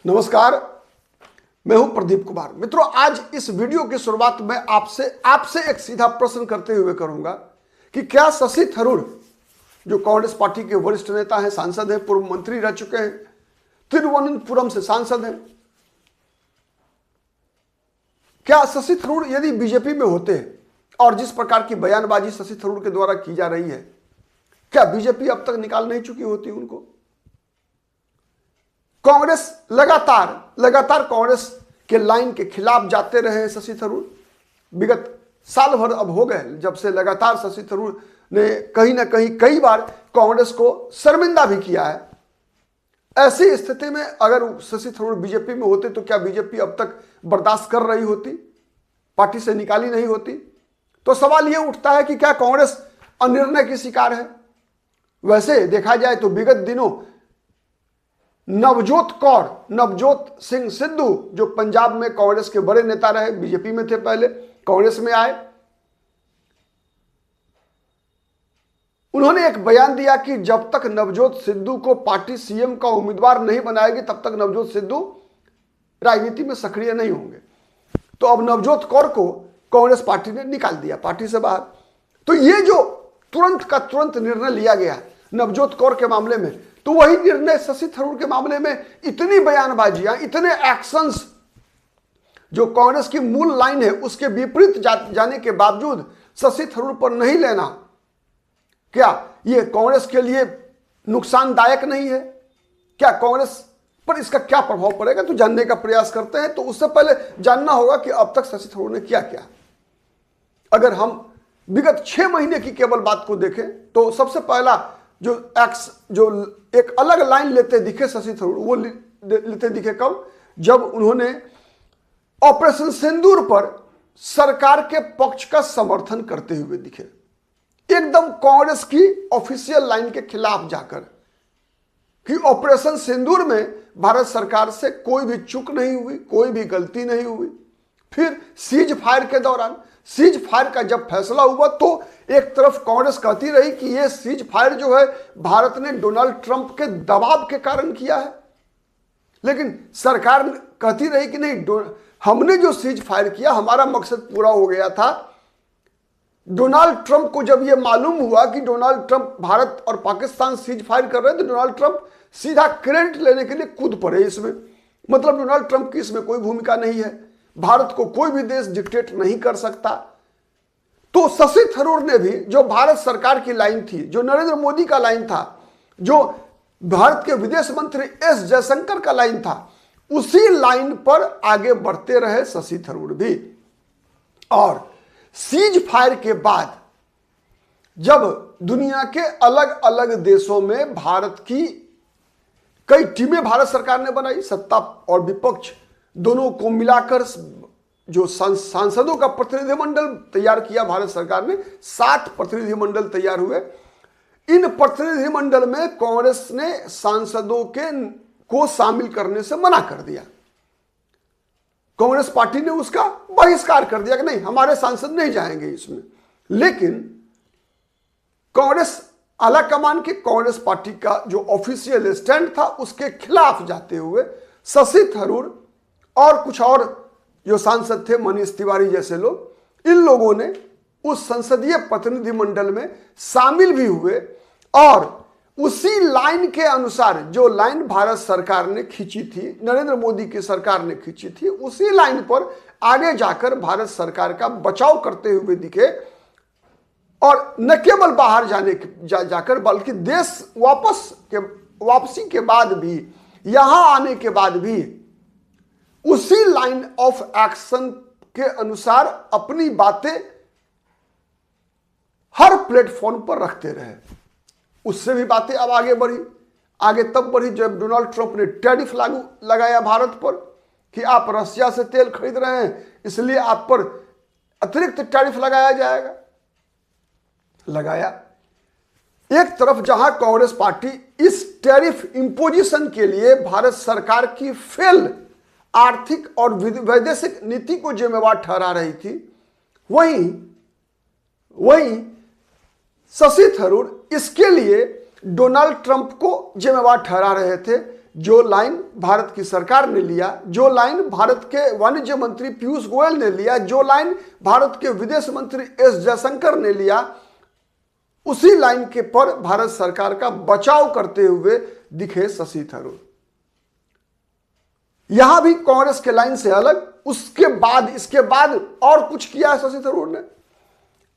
नमस्कार, मैं हूं प्रदीप कुमार। मित्रों, आज इस वीडियो की शुरुआत मैं आपसे एक सीधा प्रश्न करते हुए करूंगा कि क्या शशि थरूर, जो कांग्रेस पार्टी के वरिष्ठ नेता हैं, सांसद हैं, पूर्व मंत्री रह चुके हैं, तिरुवनंतपुरम से सांसद हैं, क्या शशि थरूर यदि बीजेपी में होते और जिस प्रकार की बयानबाजी शशि थरूर के द्वारा की जा रही है, क्या बीजेपी अब तक निकाल नहीं चुकी होती उनको? कांग्रेस लगातार कांग्रेस के लाइन के खिलाफ जाते रहे शशि थरूर। विगत साल भर अब हो गए जब से लगातार शशि थरूर ने कहीं ना कहीं कई बार कांग्रेस को शर्मिंदा भी किया है। ऐसी स्थिति में अगर शशि थरूर बीजेपी में होते तो क्या बीजेपी अब तक बर्दाश्त कर रही होती, पार्टी से निकाली नहीं होती? तो सवाल यह उठता है कि क्या कांग्रेस अनिर्णय की शिकार है? वैसे देखा जाए तो विगत दिनों नवजोत सिंह सिद्धू, जो पंजाब में कांग्रेस के बड़े नेता रहे, बीजेपी में थे, पहले कांग्रेस में आए, उन्होंने एक बयान दिया कि जब तक नवजोत सिद्धू को पार्टी सीएम का उम्मीदवार नहीं बनाएगी तब तक नवजोत सिद्धू राजनीति में सक्रिय नहीं होंगे। तो अब नवजोत कौर को कांग्रेस पार्टी ने निकाल दिया पार्टी से बाहर। तो ये जो तुरंत का तुरंत निर्णय लिया गया नवजोत कौर के मामले में, तो वही निर्णय शशि थरूर के मामले में इतनी बयानबाजियां, इतने एक्शंस जो कांग्रेस की मूल लाइन है उसके विपरीत जाने के बावजूद शशि थरूर पर नहीं लेना, क्या यह कांग्रेस के लिए नुकसानदायक नहीं है? क्या कांग्रेस पर इसका क्या प्रभाव पड़ेगा? तो जानने का प्रयास करते हैं। तो उससे पहले जानना होगा कि अब तक शशि थरूर ने क्या किया। अगर हम विगत 6 महीने की केवल बात को देखें तो सबसे पहला जो एक अलग लाइन लेते दिखे शशि थरूर, वो लेते दिखे कब? जब उन्होंने ऑपरेशन सिंदूर पर सरकार के पक्ष का समर्थन करते हुए दिखे, एकदम कांग्रेस की ऑफिशियल लाइन के खिलाफ जाकर, कि ऑपरेशन सिंदूर में भारत सरकार से कोई भी चूक नहीं हुई, कोई भी गलती नहीं हुई। फिर सीज फायर के दौरान, सीज फायर का जब फैसला हुआ तो एक तरफ कांग्रेस कहती रही कि यह सीज फायर जो है भारत ने डोनाल्ड ट्रंप के दबाव के कारण किया है, लेकिन सरकार कहती रही कि नहीं, हमने जो सीज फायर किया हमारा मकसद पूरा हो गया था। डोनाल्ड ट्रंप को जब यह मालूम हुआ कि डोनाल्ड ट्रंप भारत और पाकिस्तान सीज फायर कर रहे हैं, तो डोनाल्ड ट्रंप सीधा क्रेडिट लेने के लिए कूद पड़े इसमें। मतलब डोनाल्ड ट्रंप की इसमें कोई भूमिका नहीं है, भारत को कोई भी देश डिक्टेट नहीं कर सकता। तो शशि थरूर ने भी, जो भारत सरकार की लाइन थी, जो नरेंद्र मोदी का लाइन था, जो भारत के विदेश मंत्री एस जयशंकर का लाइन था, उसी लाइन पर आगे बढ़ते रहे शशि थरूर भी। और सीज फायर के बाद जब दुनिया के अलग अलग देशों में भारत की कई टीमें भारत सरकार ने बनाई, सत्ता और विपक्ष दोनों को मिलाकर जो सांसदों का प्रतिनिधिमंडल तैयार किया भारत सरकार ने, 60 प्रतिनिधिमंडल तैयार हुए। इन प्रतिनिधिमंडल में कांग्रेस ने सांसदों को शामिल करने से मना कर दिया। कांग्रेस पार्टी ने उसका बहिष्कार कर दिया कि नहीं, हमारे सांसद नहीं जाएंगे इसमें। लेकिन कांग्रेस आलाकमान की, कांग्रेस पार्टी का जो ऑफिशियल स्टैंड था उसके खिलाफ जाते हुए शशि थरूर और कुछ और जो सांसद थे, मनीष तिवारी जैसे लोग, इन लोगों ने उस संसदीय प्रतिनिधिमंडल में शामिल भी हुए और उसी लाइन के अनुसार, जो लाइन भारत सरकार ने खींची थी, नरेंद्र मोदी की सरकार ने खींची थी, उसी लाइन पर आगे जाकर भारत सरकार का बचाव करते हुए दिखे। और न केवल बाहर जाकर बल्कि देश वापसी के बाद भी, यहां आने के बाद भी उसी लाइन ऑफ एक्शन के अनुसार अपनी बातें हर प्लेटफॉर्म पर रखते रहे। उससे भी बातें अब आगे तब बढ़ी जब डोनाल्ड ट्रंप ने टैरिफ लगाया भारत पर कि आप रशिया से तेल खरीद रहे हैं, इसलिए आप पर अतिरिक्त टैरिफ लगाया जाएगा। लगाया। एक तरफ जहां कांग्रेस पार्टी इस टैरिफ इंपोजिशन के लिए भारत सरकार की फेल आर्थिक और वैदेशिक नीति को जिम्मेवार ठहरा रही थी, वहीं शशि थरूर इसके लिए डोनाल्ड ट्रंप को जिम्मेवार ठहरा रहे थे। जो लाइन भारत की सरकार ने लिया, जो लाइन भारत के वाणिज्य मंत्री पीयूष गोयल ने लिया, जो लाइन भारत के विदेश मंत्री एस जयशंकर ने लिया, उसी लाइन के पर भारत सरकार का बचाव करते हुए दिखे शशि थरूर। यहां भी कांग्रेस के लाइन से अलग। उसके बाद इसके बाद और कुछ किया है शशि थरूर ने।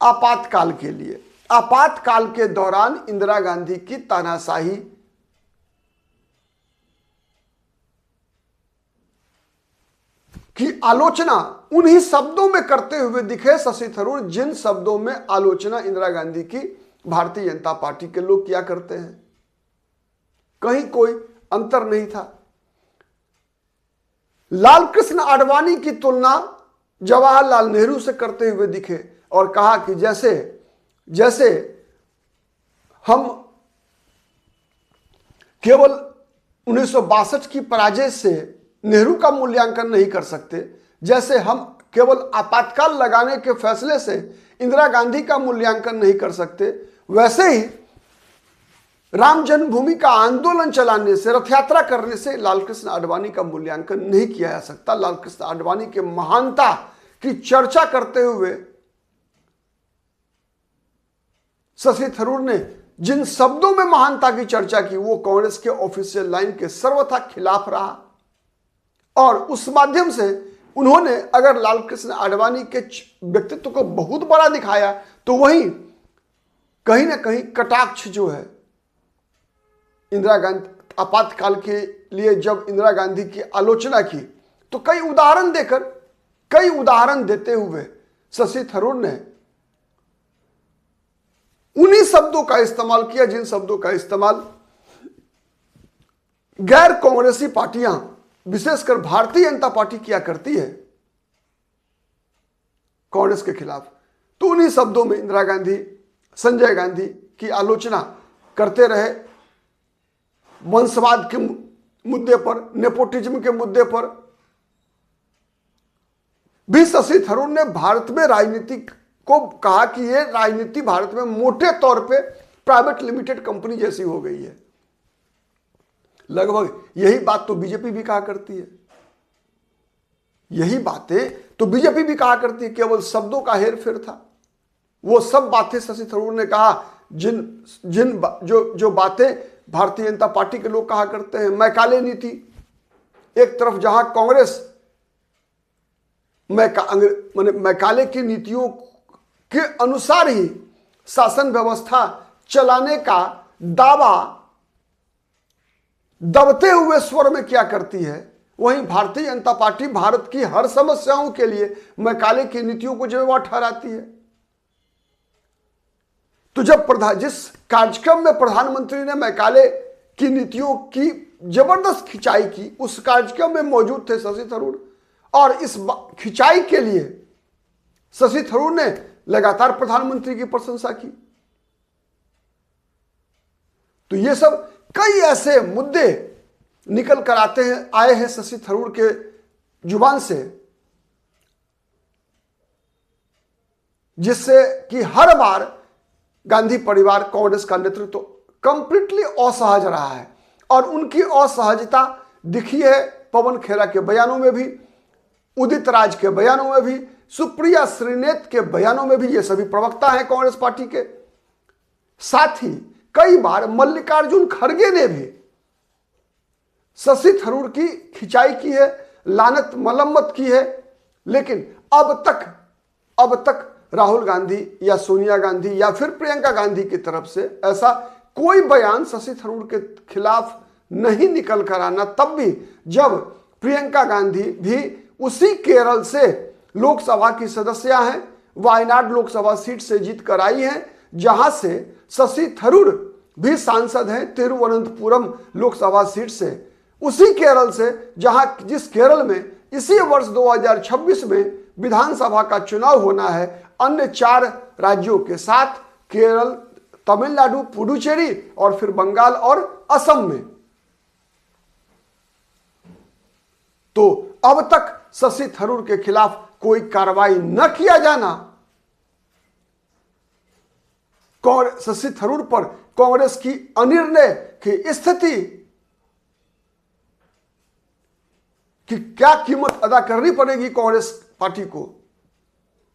आपातकाल के लिए, आपातकाल के दौरान इंदिरा गांधी की तानाशाही की आलोचना उन्हीं शब्दों में करते हुए दिखे शशि थरूर, जिन शब्दों में आलोचना इंदिरा गांधी की भारतीय जनता पार्टी के लोग किया करते हैं। कहीं कोई अंतर नहीं था। लालकृष्ण आडवाणी की तुलना जवाहरलाल नेहरू से करते हुए दिखे और कहा कि जैसे हम केवल 1962 की पराजय से नेहरू का मूल्यांकन नहीं कर सकते, जैसे हम केवल आपातकाल लगाने के फैसले से इंदिरा गांधी का मूल्यांकन नहीं कर सकते, वैसे ही राम जन्मभूमि का आंदोलन चलाने से, रथ यात्रा करने से लालकृष्ण आडवाणी का मूल्यांकन नहीं किया जा सकता। लालकृष्ण आडवाणी के महानता की चर्चा करते हुए शशि थरूर ने जिन शब्दों में महानता की चर्चा की, वो कांग्रेस के ऑफिशियल लाइन के सर्वथा खिलाफ रहा। और उस माध्यम से उन्होंने अगर लालकृष्ण आडवाणी के व्यक्तित्व को बहुत बड़ा दिखाया, तो वहीं कहीं ना कहीं कटाक्ष जो है इंदिरा गांधी, आपातकाल के लिए जब इंदिरा गांधी की आलोचना की, तो कई उदाहरण देते हुए शशि थरूर ने उन्हीं शब्दों का इस्तेमाल किया, जिन शब्दों का इस्तेमाल गैर कांग्रेसी पार्टियां, विशेषकर भारतीय जनता पार्टी किया करती है कांग्रेस के खिलाफ। तो उन्हीं शब्दों में इंदिरा गांधी, संजय गांधी की आलोचना करते रहे। वंशवाद के मुद्दे पर, नेपोटिज्म के मुद्दे पर भी शशि थरूर ने भारत में राजनीति को कहा कि यह राजनीति भारत में मोटे तौर पे प्राइवेट लिमिटेड कंपनी जैसी हो गई है। लगभग यही बात तो बीजेपी भी कहा करती है। यही बातें तो बीजेपी भी कहा करती है, केवल शब्दों का हेरफेर था। वो सब बातें शशि थरूर ने कहा जो बातें भारतीय जनता पार्टी के लोग कहा करते हैं। मैकाले नीति, एक तरफ जहां कांग्रेस मैकाले की नीतियों के अनुसार ही शासन व्यवस्था चलाने का दावा दबते हुए स्वर में क्या करती है, वहीं भारतीय जनता पार्टी भारत की हर समस्याओं के लिए मैकाले की नीतियों को जिम्मेवार ठहराती है। तो जब जिस कार्यक्रम में प्रधानमंत्री ने मैकाले की नीतियों की जबरदस्त खिंचाई की, उस कार्यक्रम में मौजूद थे शशि थरूर, और इस खिंचाई के लिए शशि थरूर ने लगातार प्रधानमंत्री की प्रशंसा की। तो ये सब कई ऐसे मुद्दे निकल कर आए हैं शशि थरूर के जुबान से, जिससे कि हर बार गांधी परिवार, कांग्रेस का नेतृत्व कंप्लीटली असहज रहा है। और उनकी असहजता दिखी है पवन खेरा के बयानों में भी, उदित राज के बयानों में भी, सुप्रिया श्रीनेत के बयानों में भी। ये सभी प्रवक्ता हैं कांग्रेस पार्टी के। साथ ही कई बार मल्लिकार्जुन खड़गे ने भी शशि थरूर की खिंचाई की है, लानत मलम्मत की है। लेकिन अब तक राहुल गांधी या सोनिया गांधी या फिर प्रियंका गांधी की तरफ से ऐसा कोई बयान शशि थरूर के खिलाफ नहीं निकल कर आना, तब भी जब प्रियंका गांधी भी उसी केरल से लोकसभा की सदस्य हैं, वायनाड लोकसभा सीट से जीत कर आई हैं, जहां से शशि थरूर भी सांसद हैं, तिरुवनंतपुरम लोकसभा सीट से, उसी केरल से जिस केरल में इसी वर्ष 2026 में विधानसभा का चुनाव होना है, अन्य 4 राज्यों के साथ केरल, तमिलनाडु, पुडुचेरी और फिर बंगाल और असम में। तो अब तक शशि थरूर के खिलाफ कोई कार्रवाई न किया जाना शशि थरूर पर कांग्रेस की अनिर्णय की स्थिति कि क्या कीमत अदा करनी पड़ेगी कांग्रेस पार्टी को,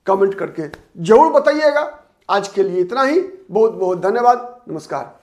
कमेंट करके जरूर बताइएगा। आज के लिए इतना ही, बहुत बहुत धन्यवाद, नमस्कार।